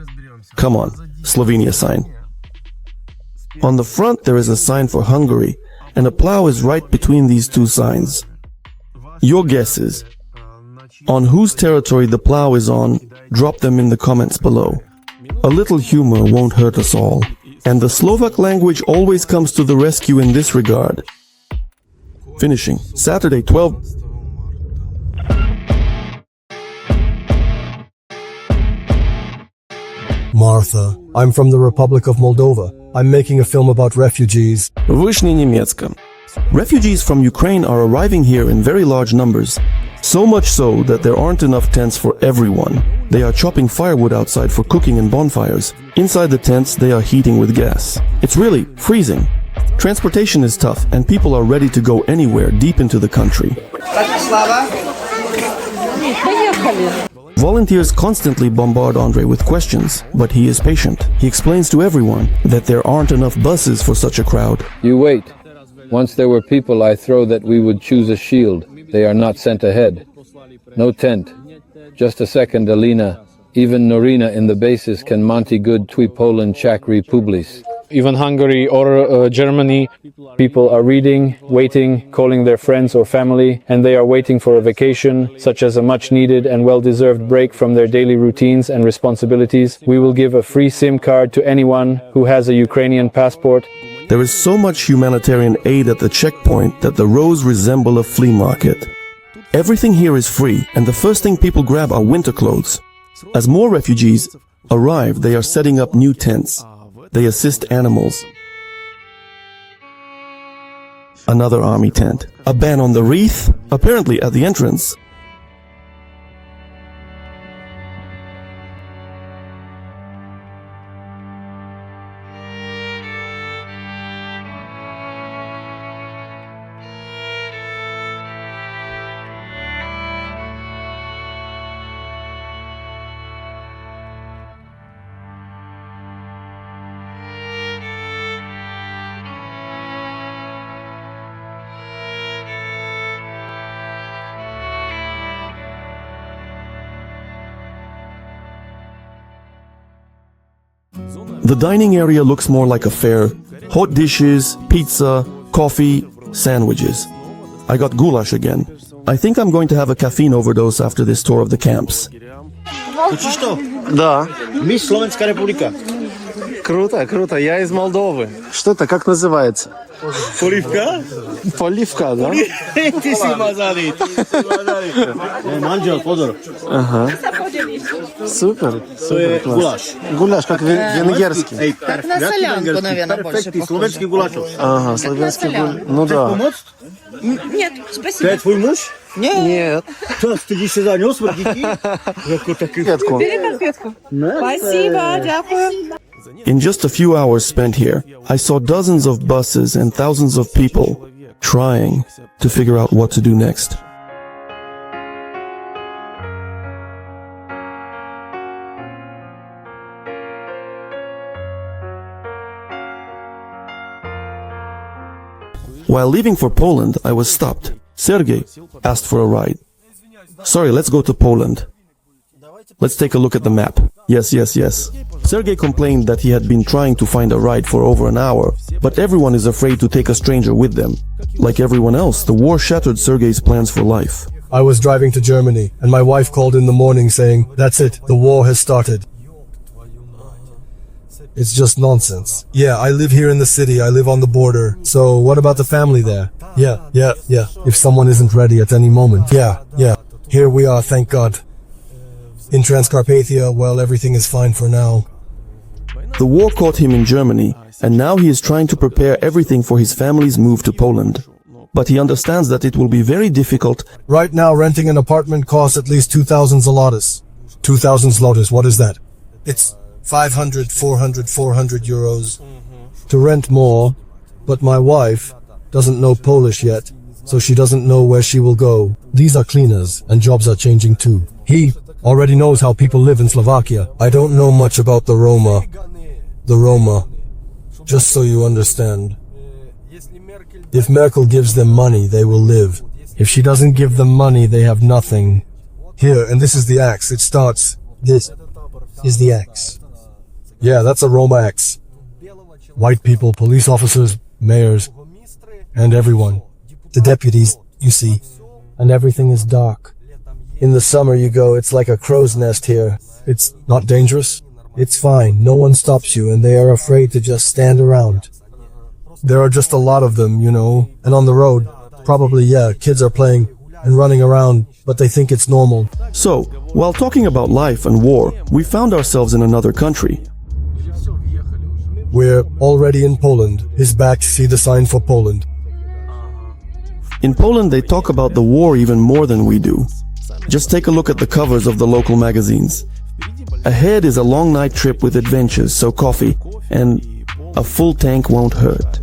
Come on, Slovenia sign. On the front there is a sign for Hungary, and a plow is right between these 2 signs. Your guesses on whose territory the plow is on, drop them in the comments below. A little humor won't hurt us all, and the Slovak language always comes to the rescue in this regard. Finishing Saturday 12. Martha, I'm from the Republic of Moldova. I'm making a film about refugees. Vysne-Nemecke. Refugees from Ukraine are arriving here in very large numbers. So much so that there aren't enough tents for everyone. They are chopping firewood outside for cooking and bonfires. Inside the tents, they are heating with gas. It's really freezing. Transportation is tough and people are ready to go anywhere deep into the country. Volunteers constantly bombard Andrei with questions, but he is patient. He explains to everyone that there aren't enough buses for such a crowd. You wait. Once there were people, I throw that we would choose a shield. They are not sent ahead. No tent. Just a second, Alina. Even Norina in the bases can Monty good twi Poland Czech Republis. Even Hungary or Germany, people are reading, waiting, calling their friends or family, and they are waiting for a vacation, such as a much-needed and well-deserved break from their daily routines and responsibilities. We will give a free SIM card to anyone who has a Ukrainian passport. There is so much humanitarian aid at the checkpoint that the rows resemble a flea market. Everything here is free, and the first thing people grab are winter clothes. As more refugees arrive, they are setting up new tents. They assist animals. Another army tent. A ban on the wreath, apparently at the entrance. The dining area looks more like a fair. Hot dishes, pizza, coffee, sandwiches. I got goulash again. I think I'm going to have a caffeine overdose after this tour of the camps. Учишь что? Да. Мисс Словенская Республика. Круто, круто. Я из Молдовы. Что это, как называется? Поливка? Поливка, да? Ты си мазалит. Манджел, подор. Ага. Супер. Супер. Гулаш. Гуляш, как венгерский. Как на солянку, наверное, больше похож. Словенский гулаш. Ага, словенский гуляш. Ну да. Нет, спасибо. Ты твой муж? Нет. Что, ты еще занес в детей? Конфетку. Бери конфетку. Спасибо, дякую. In just a few hours spent here, I saw dozens of buses and thousands of people trying to figure out what to do next. While leaving for Poland, I was stopped. Sergei asked for a ride. Sorry, let's go to Poland. Let's take a look at the map. Yes. Sergei complained that he had been trying to find a ride for over an hour, but everyone is afraid to take a stranger with them. Like everyone else, the war shattered Sergei's plans for life. I was driving to Germany, and my wife called in the morning saying, "That's it, the war has started." It's just nonsense. Yeah, I live here in the city, I live on the border. So what about the family there? Yeah. If someone isn't ready at any moment. Yeah. Here we are, thank God. In Transcarpathia, well, everything is fine for now. The war caught him in Germany, and now he is trying to prepare everything for his family's move to Poland. But he understands that it will be very difficult. Right now, renting an apartment costs at least 2,000 zlotys. 2,000 zlotys, what is that? It's 500, 400 euros. To rent more, but my wife doesn't know Polish yet, so she doesn't know where she will go. These are cleaners, and jobs are changing too. He already knows how people live in Slovakia. I don't know much about the Roma. Just so you understand. If Merkel gives them money, they will live. If she doesn't give them money, they have nothing. Here, and this is the axe. It starts. This is the axe. Yeah, that's a Roma axe. White people, police officers, mayors, and everyone. The deputies, you see. And everything is dark. In the summer you go, it's like a crow's nest here. It's not dangerous. It's fine. No one stops you, and they are afraid to just stand around. There are just a lot of them, you know. And on the road, probably, yeah, kids are playing and running around, but they think it's normal. So, while talking about life and war, we found ourselves in another country. We're already in Poland. His back, see the sign for Poland. In Poland, they talk about the war even more than we do. Just take a look at the covers of the local magazines. Ahead is a long night trip with adventures, so coffee, and a full tank won't hurt.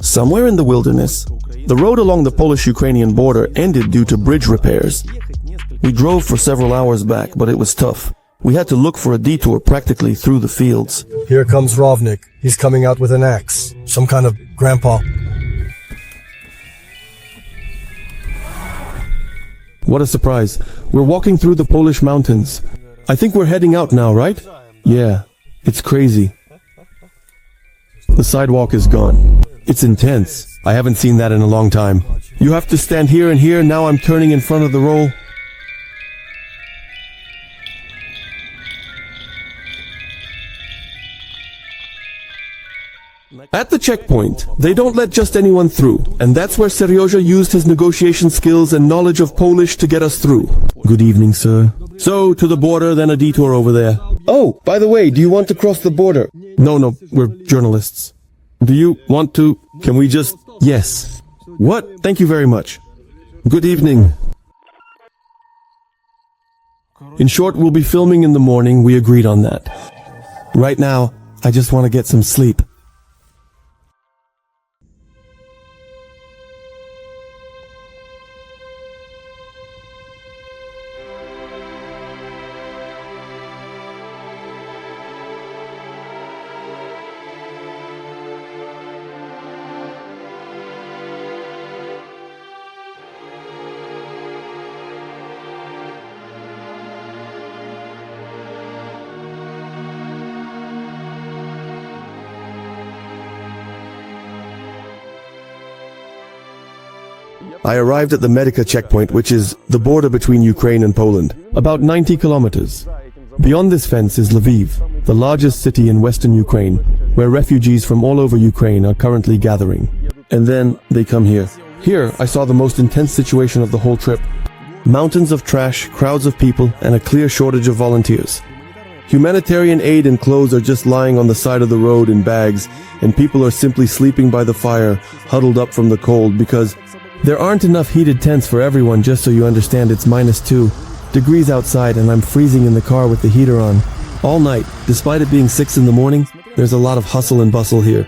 Somewhere in the wilderness, the road along the Polish-Ukrainian border ended due to bridge repairs. We drove for several hours back, but it was tough. We had to look for a detour practically through the fields. Here comes Rovnik. He's coming out with an axe. Some kind of grandpa. What a surprise. We're walking through the Polish mountains. I think we're heading out now, right? Yeah, it's crazy. The sidewalk is gone. It's intense. I haven't seen that in a long time. You have to stand here and here. Now I'm turning in front of the roll. At the checkpoint, they don't let just anyone through, and that's where Serioja used his negotiation skills and knowledge of Polish to get us through. Good evening, sir. So, to the border, then a detour over there. Oh, by the way, do you want to cross the border? No, we're journalists. Do you want to? Can we just? Yes. What? Thank you very much. Good evening. In short, we'll be filming in the morning. We agreed on that. Right now, I just want to get some sleep. I arrived at the Medyka checkpoint, which is the border between Ukraine and Poland, about 90 kilometers. Beyond this fence is Lviv, the largest city in western Ukraine, where refugees from all over Ukraine are currently gathering. And then they come here. Here, I saw the most intense situation of the whole trip. Mountains of trash, crowds of people, and a clear shortage of volunteers. Humanitarian aid and clothes are just lying on the side of the road in bags, and people are simply sleeping by the fire, huddled up from the cold, because there aren't enough heated tents for everyone. Just so you understand, it's -2 degrees outside and I'm freezing in the car with the heater on. All night, despite it being 6 in the morning, there's a lot of hustle and bustle here.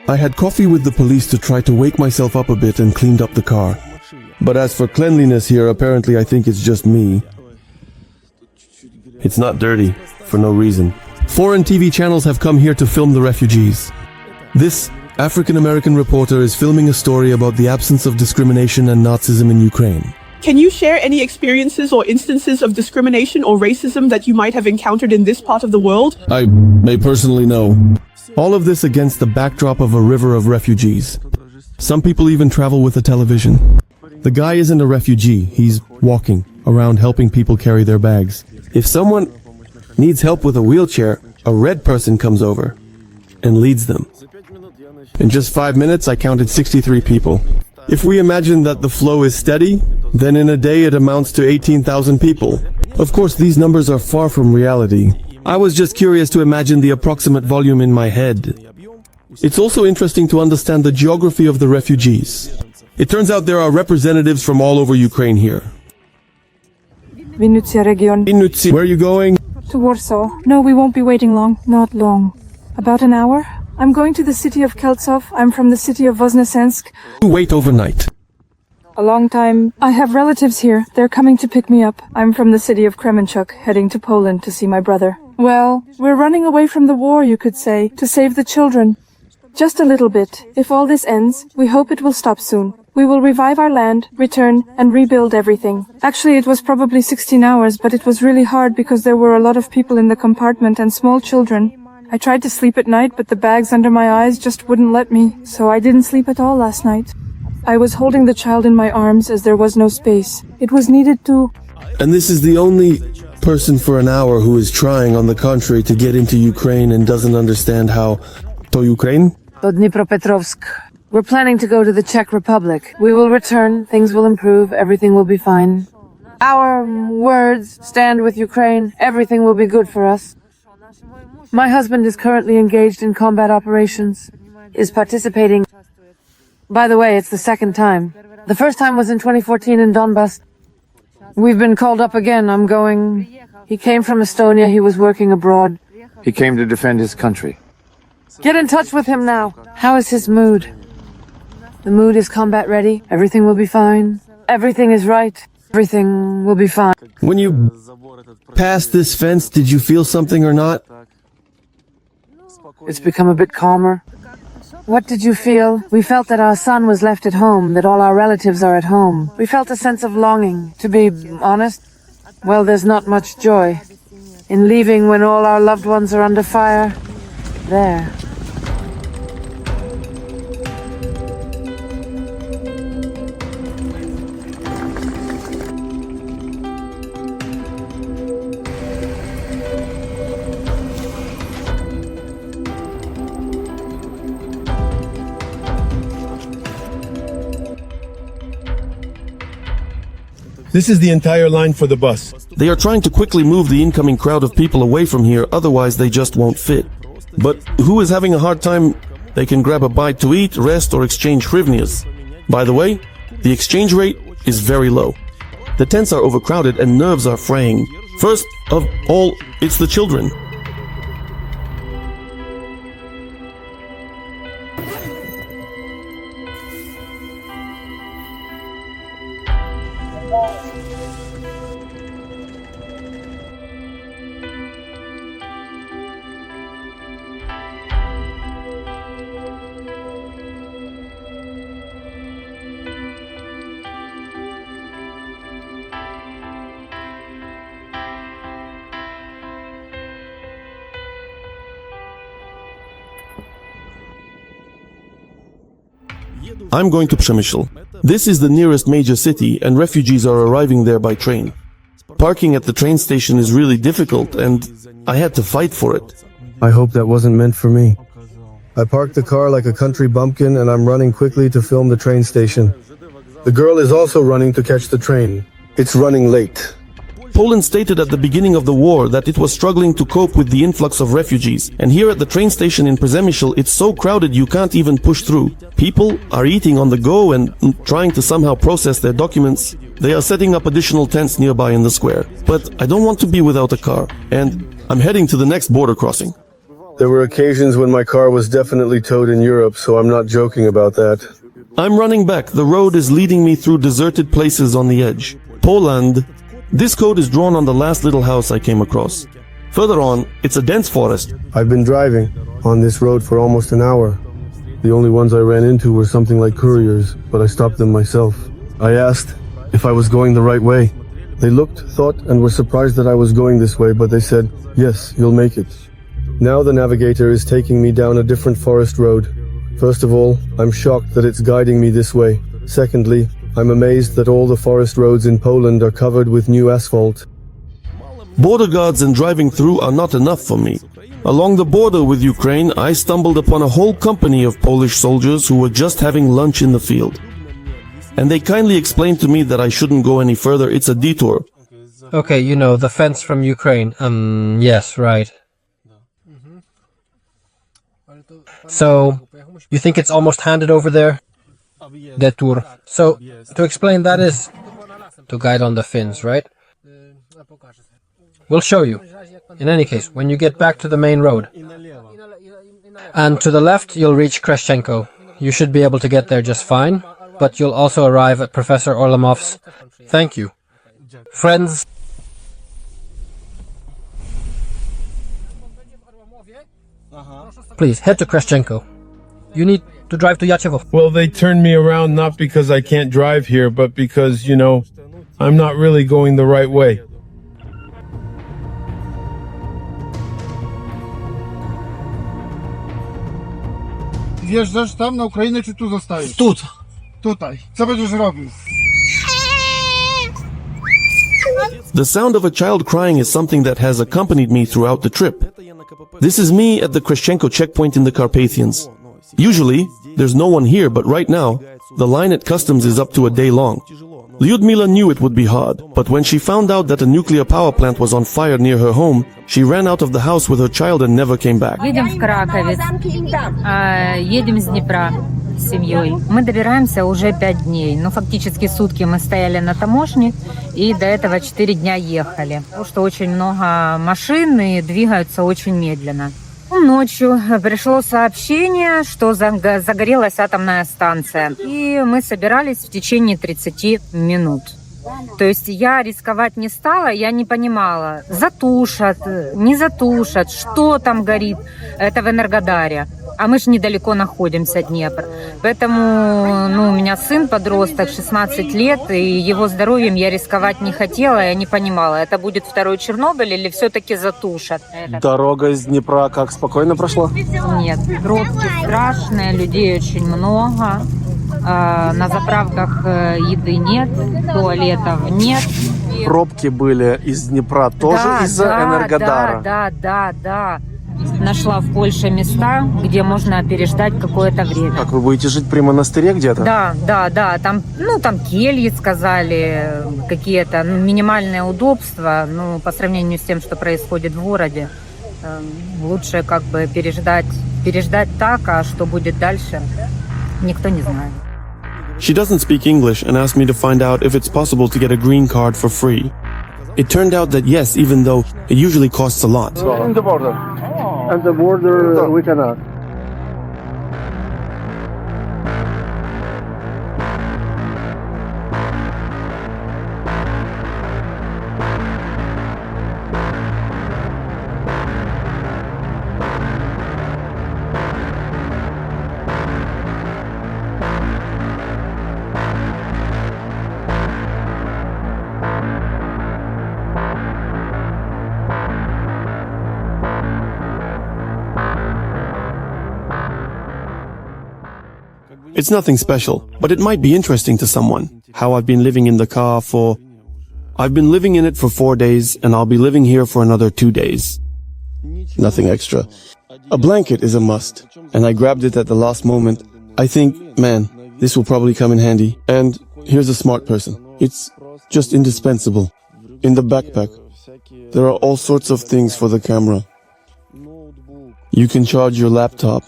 I had coffee with the police to try to wake myself up a bit and cleaned up the car. But as for cleanliness here, apparently I think it's just me. It's not dirty, for no reason. Foreign TV channels have come here to film the refugees. This African-American reporter is filming a story about the absence of discrimination and Nazism in Ukraine. Can you share any experiences or instances of discrimination or racism that you might have encountered in this part of the world? I may personally know. All of this against the backdrop of a river of refugees. Some people even travel with a television. The guy isn't a refugee, he's walking around helping people carry their bags. If someone needs help with a wheelchair, a red person comes over and leads them. In just 5 minutes, I counted 63 people. If we imagine that the flow is steady, then in a day it amounts to 18,000 people. Of course, these numbers are far from reality. I was just curious to imagine the approximate volume in my head. It's also interesting to understand the geography of the refugees. It turns out there are representatives from all over Ukraine here. Vysne-Nemecke region. Vysne-Nemecke. Where are you going? To Warsaw. No, we won't be waiting long. Not long. About an hour. I'm going to the city of Keltsov. I'm from the city of Vysne-Nemecke. Wait overnight. A long time. I have relatives here. They're coming to pick me up. I'm from the city of Kremenchuk, heading to Poland to see my brother. Well, we're running away from the war, you could say, to save the children. Just a little bit. If all this ends, we hope it will stop soon. We will revive our land, return, and rebuild everything. Actually, it was probably 16 hours, but it was really hard because there were a lot of people in the compartment and small children. I tried to sleep at night, but the bags under my eyes just wouldn't let me, so I didn't sleep at all last night. I was holding the child in my arms as there was no space. It was needed to... And this is the only person for an hour who is trying, on the contrary, to get into Ukraine and doesn't understand how... To Ukraine? To Dnipropetrovsk. We're planning to go to the Czech Republic. We will return, things will improve, everything will be fine. Our words stand with Ukraine, everything will be good for us. My husband is currently engaged in combat operations, is participating. By the way, it's the second time. The first time was in 2014 in Donbass. We've been called up again. I'm going. He came from Estonia. He was working abroad. He came to defend his country. Get in touch with him now. How is his mood? The mood is combat ready. Everything will be fine. Everything is right. Everything will be fine. When you passed this fence, did you feel something or not? It's become a bit calmer. What did you feel? We felt that our son was left at home, that all our relatives are at home. We felt a sense of longing. To be honest, well, there's not much joy in leaving when all our loved ones are under fire. There. This is the entire line for the bus. They are trying to quickly move the incoming crowd of people away from here, otherwise they just won't fit. But who is having a hard time? They can grab a bite to eat, rest, or exchange hryvnias. By the way, the exchange rate is very low. The tents are overcrowded and nerves are fraying. First of all, it's the children. I'm going to Przemysl. This is the nearest major city and refugees are arriving there by train. Parking at the train station is really difficult and I had to fight for it. I hope that wasn't meant for me. I parked the car like a country bumpkin and I'm running quickly to film the train station. The girl is also running to catch the train. It's running late. Poland stated at the beginning of the war that it was struggling to cope with the influx of refugees, and here at the train station in Przemysl it's so crowded you can't even push through. People are eating on the go and trying to somehow process their documents. They are setting up additional tents nearby in the square. But I don't want to be without a car, and I'm heading to the next border crossing. There were occasions when my car was definitely towed in Europe, so I'm not joking about that. I'm running back. The road is leading me through deserted places on the edge. Poland. This code is drawn on the last little house I came across. Further on, it's a dense forest. I've been driving on this road for almost an hour. The only ones I ran into were something like couriers, but I stopped them myself. I asked if I was going the right way. They looked, thought, and were surprised that I was going this way, but they said, yes, you'll make it. Now the navigator is taking me down a different forest road. First of all, I'm shocked that it's guiding me this way. Secondly, I'm amazed that all the forest roads in Poland are covered with new asphalt. Border guards and driving through are not enough for me. Along the border with Ukraine, I stumbled upon a whole company of Polish soldiers who were just having lunch in the field. And they kindly explained to me that I shouldn't go any further, it's a detour. Okay, you know, the fence from Ukraine. Yes, right. So, you think it's almost handed over there? Detour. So, to explain, that is to guide on the Finns, right? We'll show you. In any case, when you get back to the main road. And to the left, you'll reach Kroschenko. You should be able to get there just fine, but you'll also arrive at Professor Orlemov's. Thank you. Friends. Please, head to Kroschenko. You need to drive to Jaczewo. Well, they turned me around not because I can't drive here, but because, you know, I'm not really going the right way. Wjeżdżasz tam na Ukrainę, czy tu zostajesz? Tutaj. Co będziesz robił? The sound of a child crying is something that has accompanied me throughout the trip. This is me at the Kroschenko checkpoint in the Carpathians. Usually, there's no one here, but right now, the line at customs is up to a day long. Lyudmila knew it would be hard, but when she found out that a nuclear power plant was on fire near her home, she ran out of the house with her child and never came back. Едем в Краковец, едем с Днепра с семьей. Мы добираемся уже 5 дней, но фактически сутки мы стояли на таможне, и до этого 4 дня ехали. Потому что очень много машин и двигаются очень медленно. Ночью пришло сообщение, что загорелась атомная станция, и мы собирались в течение 30 минут. То есть я рисковать не стала, я не понимала, затушат, не затушат, что там горит. Это в Энергодаре. А мы же недалеко находимся, Днепр. Поэтому у меня сын подросток, 16 лет, и его здоровьем я рисковать не хотела, я не понимала, это будет второй Чернобыль или все-таки затушат. Дорога из Днепра как, спокойно прошла? Нет, пробки страшные, людей очень много. На заправках еды нет, туалетов нет. Пробки были из Днепра тоже из-за Энергодара? Да. Нашла в Польше места, где можно переждать какое-то время. Так, вы будете жить при монастыре где-то? Да. Там кельи, сказали, какие-то минимальные удобства. По сравнению с тем, что происходит в городе, лучше как бы переждать так, а что будет дальше, никто не знает. She doesn't speak English and asked me to find out if it's possible to get a green card for free. It turned out that yes, even though it usually costs a lot. In the border. And the border we cannot. It's nothing special, but it might be interesting to someone. How I've been living in the car I've been living in it for 4 days, and I'll be living here for another 2 days. Nothing extra. A blanket is a must, and I grabbed it at the last moment. I think, man, this will probably come in handy. And here's a smart person. It's just indispensable. In the backpack, there are all sorts of things for the camera. You can charge your laptop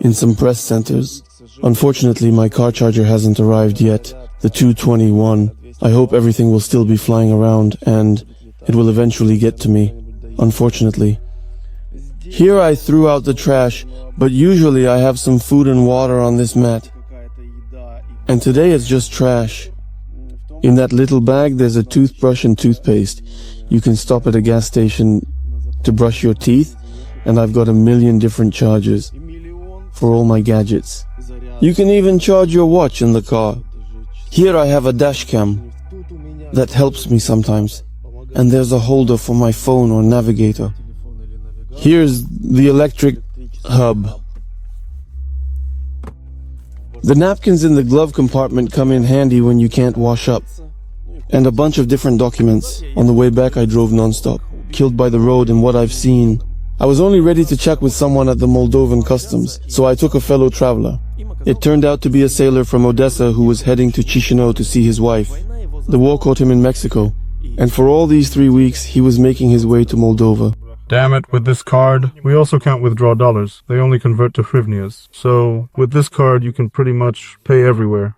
in some press centers. Unfortunately, my car charger hasn't arrived yet, the 221. I hope everything will still be flying around and it will eventually get to me, unfortunately. Here I threw out the trash, but usually I have some food and water on this mat. And today it's just trash. In that little bag there's a toothbrush and toothpaste. You can stop at a gas station to brush your teeth, and I've got a million different chargers for all my gadgets. You can even charge your watch in the car. Here I have a dash cam that helps me sometimes, and there's a holder for my phone or navigator. Here's the electric hub. The napkins in the glove compartment come in handy when you can't wash up. And a bunch of different documents. On the way back I drove non-stop, killed by the road and what I've seen. I was only ready to check with someone at the Moldovan customs, so I took a fellow traveler. It turned out to be a sailor from Odessa who was heading to Chisinau to see his wife. The war caught him in Mexico, and for all these 3 weeks he was making his way to Moldova. Damn it, with this card, we also can't withdraw dollars. They only convert to hryvnias. So, with this card you can pretty much pay everywhere.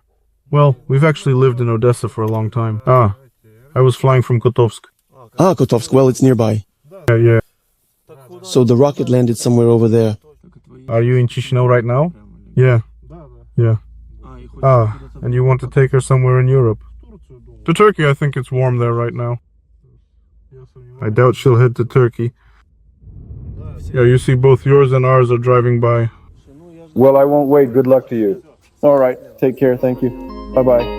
Well, we've actually lived in Odessa for a long time. I was flying from Kotovsk. Kotovsk, well, it's nearby. Yeah. So the rocket landed somewhere over there. Are you in Chisinau right now? Yeah. And you want to take her somewhere in Europe? To Turkey, I think it's warm there right now. I doubt she'll head to Turkey. Yeah, you see both yours and ours are driving by. Well, I won't wait. Good luck to you. All right, take care, thank you. Bye-bye.